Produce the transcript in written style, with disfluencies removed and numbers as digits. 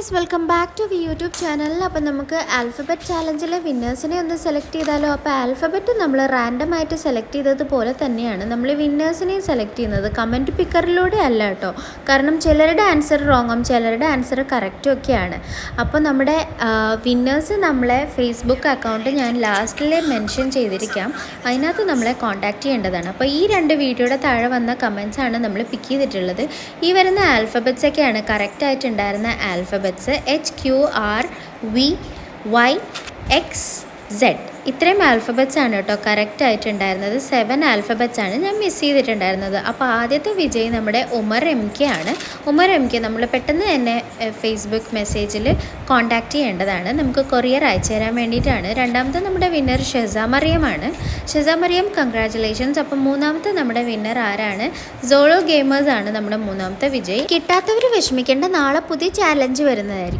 Guys, welcome back to YouTube channel. അപ്പോൾ നമുക്ക് alphabet ചാലഞ്ചിലെ വിന്നേഴ്സിനെ ഒന്ന് സെലക്ട് ചെയ്താലോ. അപ്പോൾ ആൽഫബറ്റ് നമ്മൾ റാൻഡമായിട്ട് സെലക്ട് ചെയ്തതുപോലെ തന്നെയാണ് നമ്മൾ വിന്നേഴ്സിനെയും സെലക്ട് ചെയ്യുന്നത്. കമൻറ്റ് പിക്കറിലൂടെ അല്ല കേട്ടോ, കാരണം ചിലരുടെ ആൻസർ റോങ്ങും ചിലരുടെ ആൻസർ കറക്റ്റും ഒക്കെയാണ്. അപ്പോൾ നമ്മുടെ വിന്നേഴ്സ് നമ്മളെ ഫേസ്ബുക്ക് അക്കൗണ്ട് ഞാൻ ലാസ്റ്റിൽ മെൻഷൻ ചെയ്തിരിക്കാം, അതിനകത്ത് നമ്മളെ കോൺടാക്റ്റ് ചെയ്യേണ്ടതാണ്. അപ്പോൾ ഈ രണ്ട് വീഡിയോയുടെ താഴെ വന്ന കമൻസാണ് നമ്മൾ പിക്ക് ചെയ്തിട്ടുള്ളത്. ഈ വരുന്ന ആൽഫബറ്റ്സ് ഒക്കെയാണ് കറക്റ്റായിട്ടുണ്ടായിരുന്ന ആൽഫബറ്റ്സ്. HQRVYXZ ഇത്രയും ആൽഫബറ്റ്സ് ആണ് കേട്ടോ കറക്റ്റ് ആയിട്ടുണ്ടായിരുന്നത്. 7 ആൽഫബറ്റ്സ് ആണ് ഞാൻ മിസ് ചെയ്തിട്ടുണ്ടായിരുന്നത്. അപ്പോൾ ആദ്യത്തെ വിജയി നമ്മുടെ ഉമർ MK ആണ്. ഉമർ MK നമ്മൾ പെട്ടെന്ന് തന്നെ ഫേസ്ബുക്ക് മെസ്സേജിൽ കോൺടാക്റ്റ് ചെയ്യേണ്ടതാണ്, നമുക്ക് കൊറിയർ അയച്ചു തരാൻ വേണ്ടിയിട്ടാണ്. രണ്ടാമത്തെ നമ്മുടെ വിന്നർ ഷെസ മറിയമാണ്. ഷെസ മറിയം, കൺഗ്രാറ്റുലേഷൻസ്. അപ്പം മൂന്നാമത്തെ നമ്മുടെ വിന്നർ ആരാണ്? സോളോ ഗെയിമേഴ്സ് ആണ് നമ്മുടെ മൂന്നാമത്തെ വിജയ്. കിട്ടാത്തവർ വിഷമിക്കേണ്ട, നാളെ പുതിയ ചാലഞ്ച് വരുന്നതായിരിക്കും.